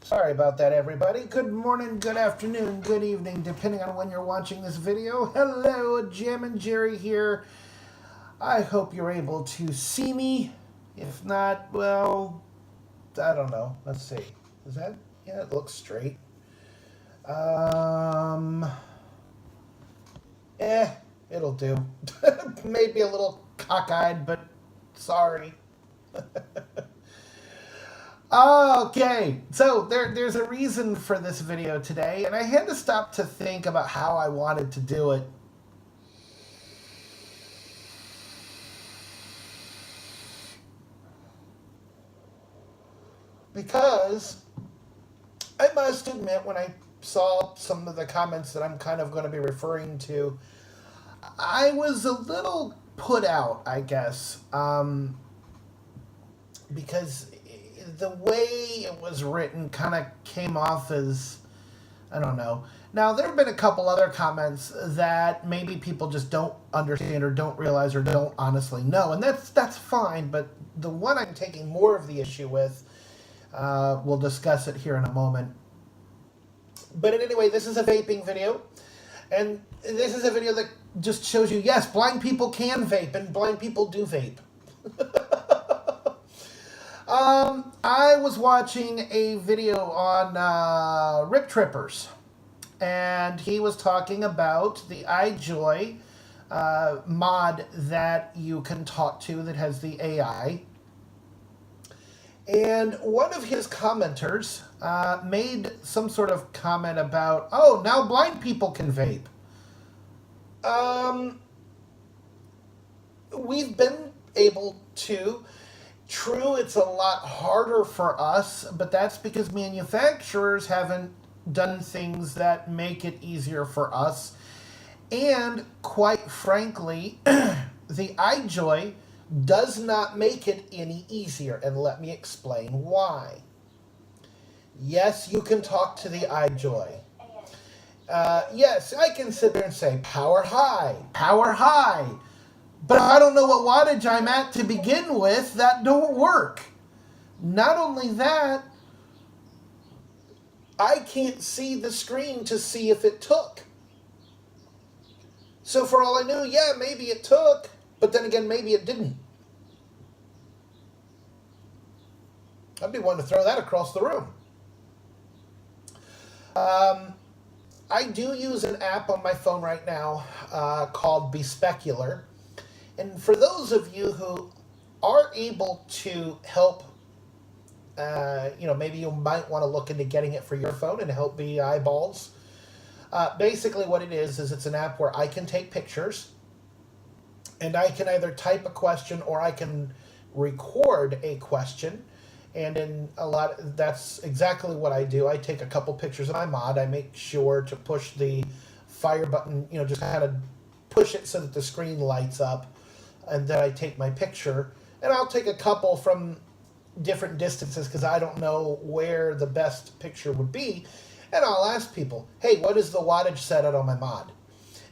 Sorry about that, everybody. Good morning, good afternoon, good evening, depending on when you're watching this video. Hello, Jim and Jerry here. I hope you're able to see me. If not, well, I don't know. Let's see. Is that? Yeah, it looks straight. It'll do. Maybe a little cockeyed, but sorry. Okay, so there's a reason for this video today, and I had to stop to think about how I wanted to do it. Because I must admit, when I saw some of the comments that I'm kind of going to be referring to, I was a little put out, I guess, because the way it was written kind of came off as, I don't know. Now, there have been a couple other comments that maybe people just don't understand or don't realize or don't honestly know, and that's fine, but the one I'm taking more of the issue with, we'll discuss it here in a moment. But anyway, this is a vaping video, and this is a video that just shows you, yes, blind people can vape, and blind people do vape. I was watching a video on Rip Trippers, and he was talking about the iJoy mod that you can talk to that has the AI. And one of his commenters made some sort of comment about, oh, now blind people can vape. We've been able to. True, it's a lot harder for us, but that's because manufacturers haven't done things that make it easier for us. And quite frankly, the iJoy does not make it any easier, and let me explain why. Yes, you can talk to the iJoy. Yes, I can sit there and say, power high, power high. But if I don't know what wattage I'm at to begin with, that don't work. Not only that, I can't see the screen to see if it took. So for all I knew, yeah, maybe it took, but then again, maybe it didn't. I'd be one to throw that across the room. I do use an app on my phone right now called Bespecular. And for those of you who are able to help, maybe you might want to look into getting it for your phone and help be eyeballs. Basically what it is it's an app where I can take pictures, and I can either type a question or I can record a question. And that's exactly what I do. I take a couple pictures of my mod. I make sure to push the fire button, just kind of push it so that the screen lights up. And then I take my picture, and I'll take a couple from different distances because I don't know where the best picture would be. And I'll ask people, hey, what is the wattage set out on my mod?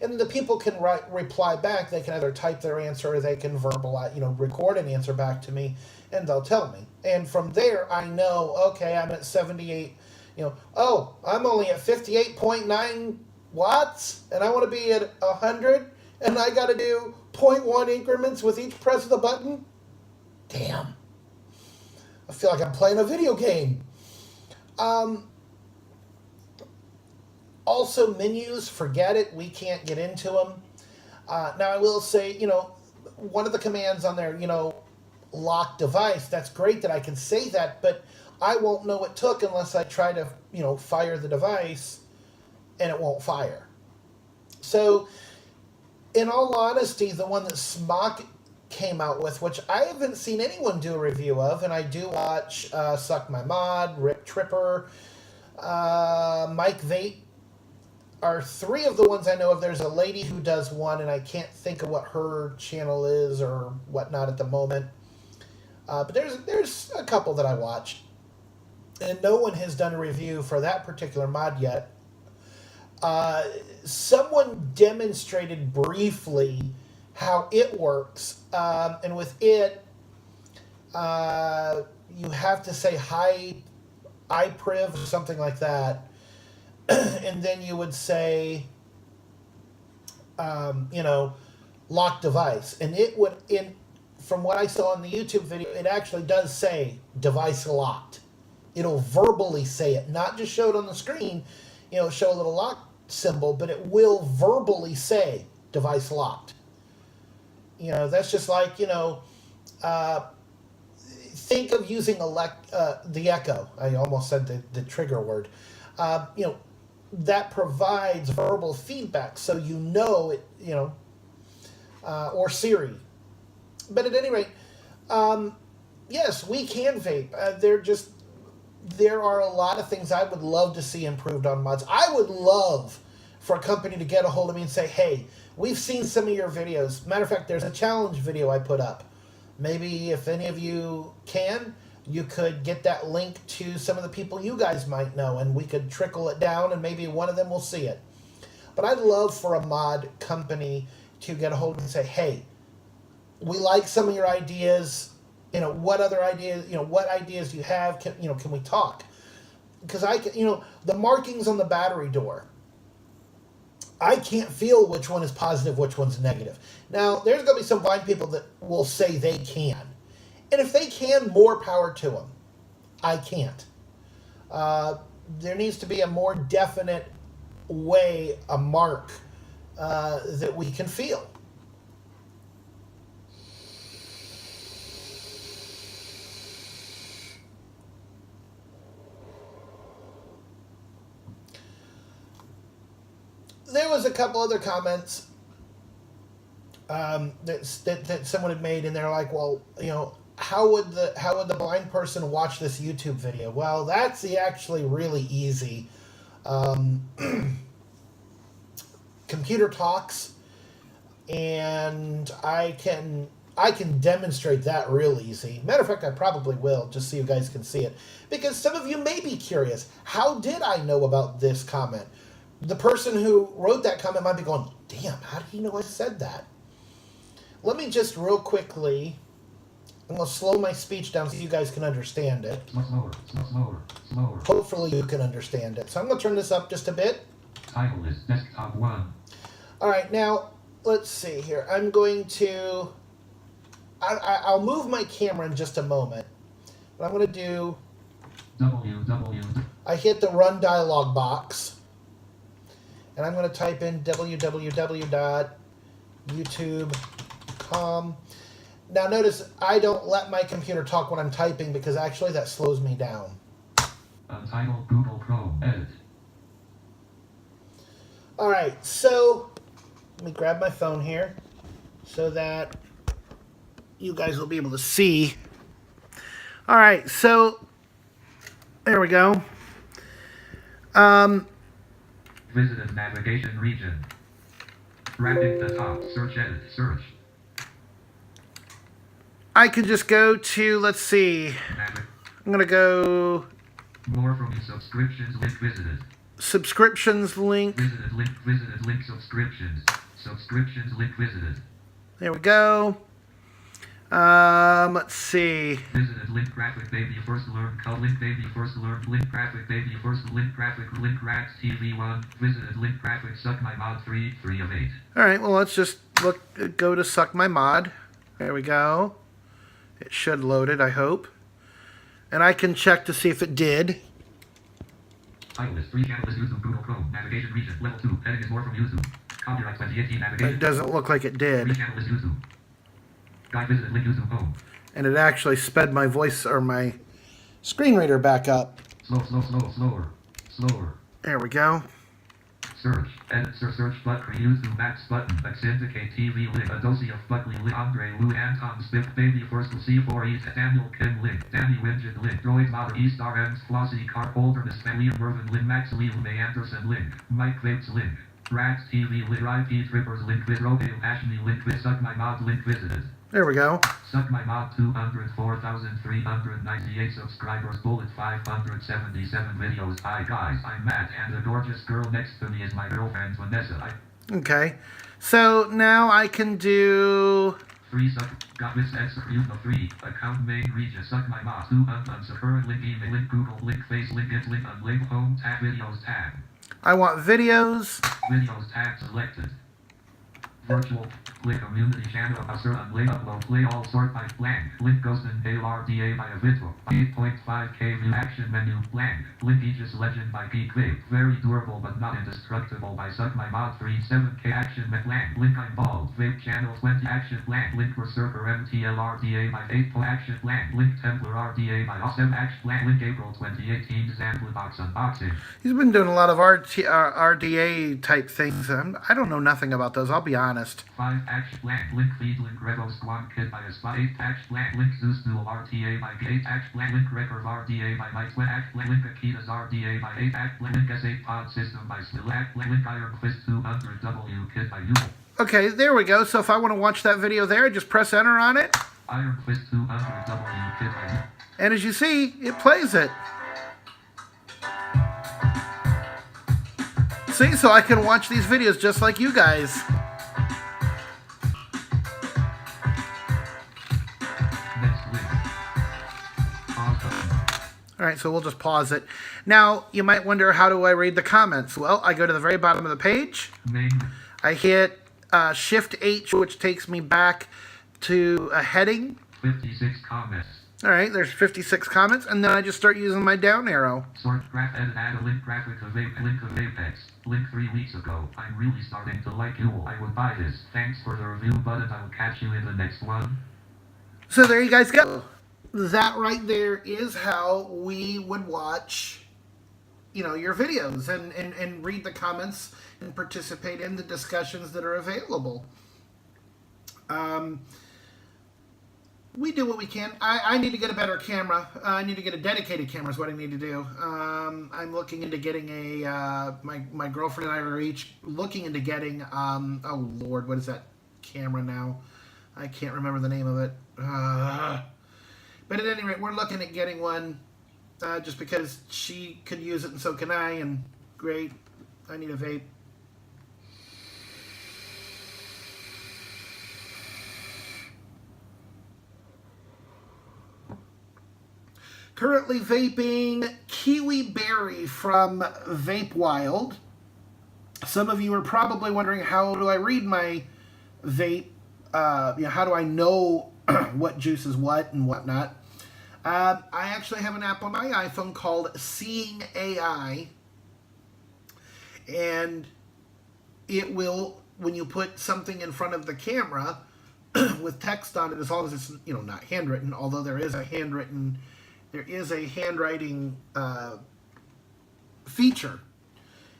And the people can reply back. They can either type their answer or they can verbalize, record an answer back to me, and they'll tell me. And from there, I know, okay, I'm at 78, oh, I'm only at 58.9 watts, and I want to be at 100, and I got to do 0.1 increments with each press of the button? Damn. I feel like I'm playing a video game. Also, menus, forget it. We can't get into them. Now, I will say, one of the commands on there, lock device, that's great that I can say that, but I won't know it took unless I try to, fire the device, and it won't fire. So, in all honesty, the one that Smock came out with, which I haven't seen anyone do a review of, and I do watch Suck My Mod, Rip Tripper, Mike Vape, are three of the ones I know of. There's a lady who does one, and I can't think of what her channel is or whatnot at the moment. But there's a couple that I watch, and no one has done a review for that particular mod yet. Someone demonstrated briefly how it works, and with it, you have to say high iPriv or something like that, and then you would say, you know, lock device, and it would, from what I saw in the YouTube video, it actually does say device locked. It'll verbally say it, not just show it on the screen, you know, show a little lock symbol, but it will verbally say device locked. You know, that's just like, you know, think of using the Echo. I almost said the trigger word. You know, that provides verbal feedback, so you know it, you know, or Siri. But at any rate, yes, we can vape. There are a lot of things I would love to see improved on mods. I would love for a company to get a hold of me and say, hey, we've seen some of your videos. Matter of fact, there's a challenge video I put up. Maybe if any of you can, you could get that link to some of the people you guys might know, and we could trickle it down, and maybe one of them will see it. But I'd love for a mod company to get a hold of me and say, hey, we like some of your ideas. You know, what other ideas, you know, what ideas do you have? Can we talk? Because the markings on the battery door, I can't feel which one is positive, which one's negative. Now, there's going to be some blind people that will say they can. And if they can, more power to them. I can't. There needs to be a more definite way, a mark that we can feel. There was a couple other comments that someone had made, and they're like, well, you know, how would the blind person watch this YouTube video? Well, that's actually really easy. Computer talks, and I can demonstrate that real easy. Matter of fact, I probably will, just so you guys can see it, because some of you may be curious, how did I know about this comment? The person who wrote that comment might be going, damn, how did he know I said that? Let me just real quickly, I'm going to slow my speech down so you guys can understand it. Slower. Hopefully you can understand it. So I'm going to turn this up just a bit. Title is Desktop 1. All right, now, let's see here. I'm going to, I'll move my camera in just a moment. But I'm going to do, I hit the run dialog box. And I'm going to type in www.youtube.com. Now notice I don't let my computer talk when I'm typing, because actually that slows me down. Untitled Google Chrome Edit. Alright, so let me grab my phone here so that you guys will be able to see. Alright, so there we go. Visited navigation region. Wrapping the top. Search edit. Search. I could just go to, let's see. I'm going to go. More from subscriptions link visited. Subscriptions link. Visited link subscriptions. Subscriptions link visited. There we go. Let's see. Visited link graphic baby first learn call link baby first learn link graphic baby first link graphic link racks TV 1 visited link graphic suck my mod 3 of 8. All right, well, let's just go to suck my mod. There we go. It should load it, I hope. And I can check to see if it did. Title is 3 channel is YouTube Google Chrome navigation region level 2 heading is more from YouTube copyright 2018 navigation. It doesn't look like it did. 3 channel is YouTube. Guide visited link YouTube home. And it actually sped my voice or my screen reader back up. Slower. There we go. Search. Edit. Search button. YouTube Max button. Indicate TV link. Adosia Buckley link. Andre Lou Anton Spiff. Baby First C4 East. Daniel Kim link. Danny Widget link. Droid Mother East RMs. Flossie Car Holderness. Liam Mervin link. Max Liam May Anderson link. Mike Vapes link. Rags TV link. IP Trippers link. With Rogail Ashley link. With Suck My Mod link visited. There we go. Suck My Mod 204,398 subscribers. Bullet 577 videos. Hi guys, I'm Matt, and the gorgeous girl next to me is my girlfriend Vanessa. Okay. So now I can do... 3 seconds. Got this X use no 3. Account main region. Suck my boss. 2 unsubscribed. Link email. Link Google. Link face. Link it. Link unlink. Home tab. Videos tab. I want videos. Videos tab selected. Virtual. Click community channel. Assert unlink. Upload. Play all sort by blank. Link ghost and ARDA by a video. 8.5K view action menu blank. Link Aegis Legend by P. Vape. Very durable but not indestructible by Suck My Mod 3. 7K action blank. Link I'm bald. Vape channel 20 action blank. Link Berserker MTLRDA by 8 action blank. Link Templar RDA by Awesome action blank. Link April 2018 Xample box unboxing. He's been doing a lot of RDA type things. I don't know nothing about those, I'll be honest. 5 action blank. Link feed. Link Revo Squad Kit by a spot. 8 action blank. Link Zeus Dual RTA by 8 action blank. Link Record RDA by Mike 20 action blank. Link Akitas RDA by 8 action blank. Link S8 Pod System by Still act blank. Link Iron Fist 200W Kit by Newell. Okay, there we go. So if I want to watch that video there, I just press enter on it. Iron Fist 200W Kit by Newell. And as you see, it plays it. See, so I can watch these videos just like you guys. Next link. Pause button. All right, so we'll just pause it. Now, you might wonder, how do I read the comments? Well, I go to the very bottom of the page. Main. I hit Shift H, which takes me back to a heading. 56 comments. All right, there's 56 comments, and then I just start using my down arrow. Sort graph edit add a link graphic of Vape link of Apex. Link 3 weeks ago. I'm really starting to like you. I would buy this. Thanks for the review button. I will catch you in the next one. So there you guys go. That right there is how we would watch, your videos and read the comments and participate in the discussions that are available. We do what we can. I need to get a better camera. I need to get a dedicated camera is what I need to do. I'm looking into getting a, my girlfriend and I are each looking into getting, oh Lord, what is that camera now? I can't remember the name of it. But at any rate, we're looking at getting one just because she could use it and so can I, and great, I need a vape. Currently vaping Kiwi Berry from Vape Wild. Some of you are probably wondering, how do I read my vape? How do I know what juice is what and whatnot? I actually have an app on my iPhone called Seeing AI. And it will, when you put something in front of the camera with text on it, as long as it's, not handwritten, although there is a handwriting feature,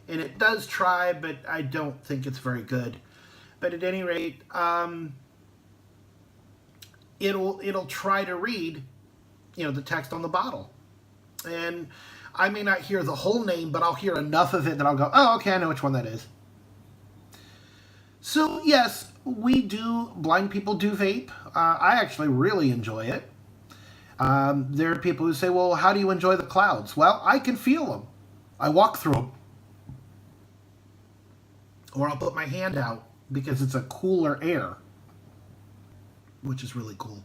and it does try, but I don't think it's very good. But at any rate, it'll try to read, the text on the bottle, and I may not hear the whole name, but I'll hear enough of it that I'll go, oh, okay, I know which one that is. So yes, blind people do vape. I actually really enjoy it. There are people who say, well, how do you enjoy the clouds? Well, I can feel them. I walk through them. Or I'll put my hand out because it's a cooler air, which is really cool.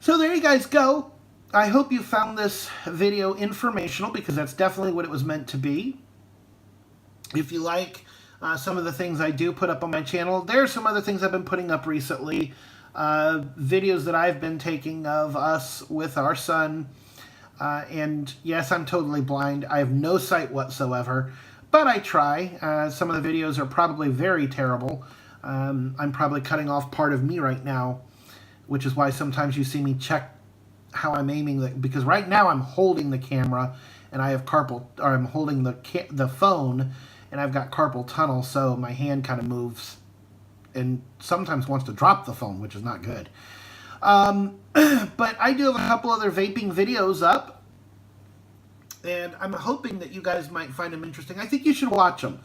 So there you guys go. I hope you found this video informational, because that's definitely what it was meant to be. If you like some of the things I do put up on my channel, there's some other things I've been putting up recently. Videos that I've been taking of us with our son. And yes, I'm totally blind. I have no sight whatsoever, but I try. Some of the videos are probably very terrible. I'm probably cutting off part of me right now, which is why sometimes you see me check how I'm aiming, because right now I'm holding the camera and I have I'm holding the phone and I've got carpal tunnel, so my hand kind of moves and sometimes wants to drop the phone, which is not good. But I do have a couple other vaping videos up, and I'm hoping that you guys might find them interesting. I think you should watch them.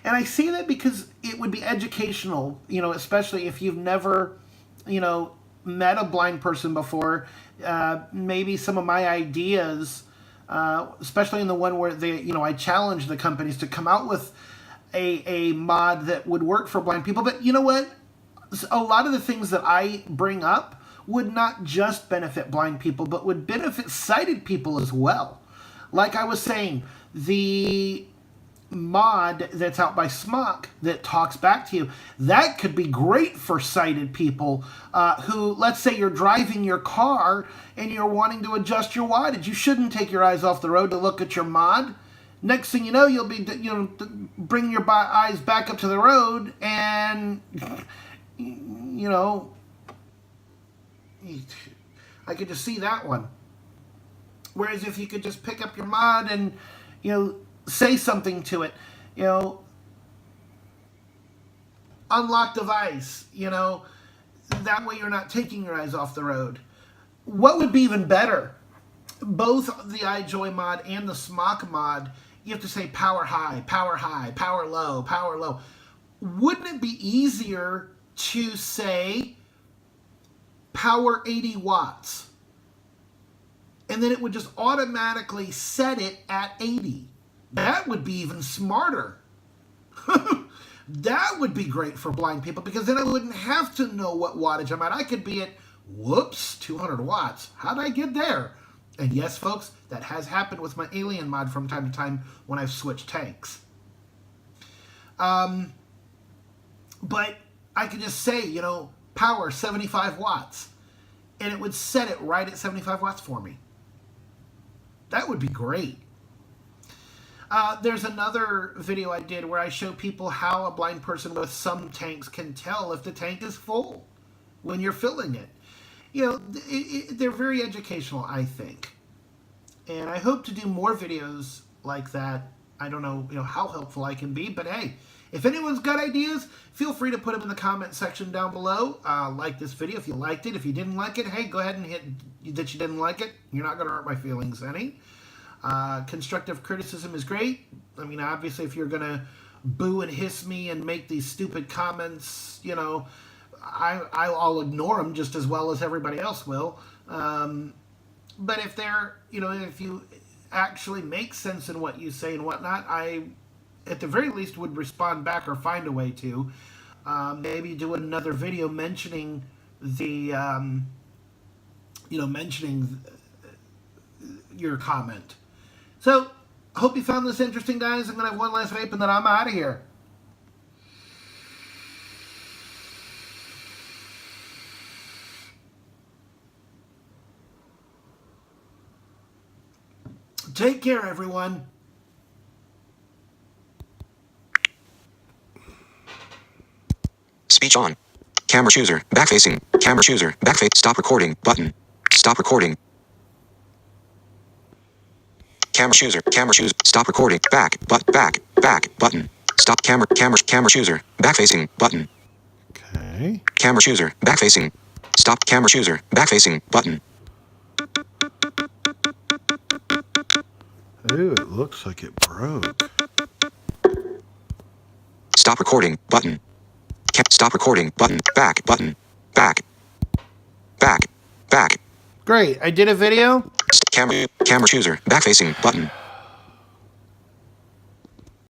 And I say that because it would be educational, especially if you've never, met a blind person before. Maybe some of my ideas, especially in the one where I challenge the companies to come out with a mod that would work for blind people. But you know what? a lot of the things that I bring up would not just benefit blind people, but would benefit sighted people as well. Like I was saying, the mod that's out by Smock that talks back to you, that could be great for sighted people who, let's say you're driving your car and you're wanting to adjust your wattage. You shouldn't take your eyes off the road to look at your mod. Next thing you know, you'll be, bringing your eyes back up to the road, and I could just see that one. Whereas if you could just pick up your mod and, say something to it, unlock device, that way you're not taking your eyes off the road. What would be even better? Both the iJoy mod and the Smock mod, you have to say power high, power low, power low. Wouldn't it be easier to say power 80 watts? And then it would just automatically set it at 80. That would be even smarter. That would be great for blind people, because then I wouldn't have to know what wattage I'm at. I could be at, 200 watts. How'd I get there? And yes, folks, that has happened with my Alien mod from time to time when I've switched tanks. But I could just say, power 75 watts. And it would set it right at 75 watts for me. That would be great. There's another video I did where I show people how a blind person with some tanks can tell if the tank is full when you're filling it. They're very educational, I think. And I hope to do more videos like that. I don't know, how helpful I can be, but hey, if anyone's got ideas, feel free to put them in the comment section down below. Like this video if you liked it. If you didn't like it, hey, go ahead and hit that you didn't like it. You're not going to hurt my feelings any. Constructive criticism is great. I mean, obviously, if you're going to boo and hiss me and make these stupid comments, I'll ignore them just as well as everybody else will. But if they're, if you actually make sense in what you say and whatnot, I, at the very least, would respond back or find a way to. Maybe do another video mentioning the, mentioning your comment. So, I hope you found this interesting, guys. I'm going to have one last vape and then I'm out of here. Take care, everyone. Speech on. Camera chooser, back facing. Camera chooser, back face. Stop recording, button. Stop recording. Camera chooser, stop recording, back, button. Stop camera chooser, back facing, button. Okay. Camera chooser, back facing. Stop camera chooser, back facing, button. Ooh, it looks like it broke. Stop recording, button. Stop recording, button. Back, button. Back. Great, I did a video. Camera chooser, back facing, button.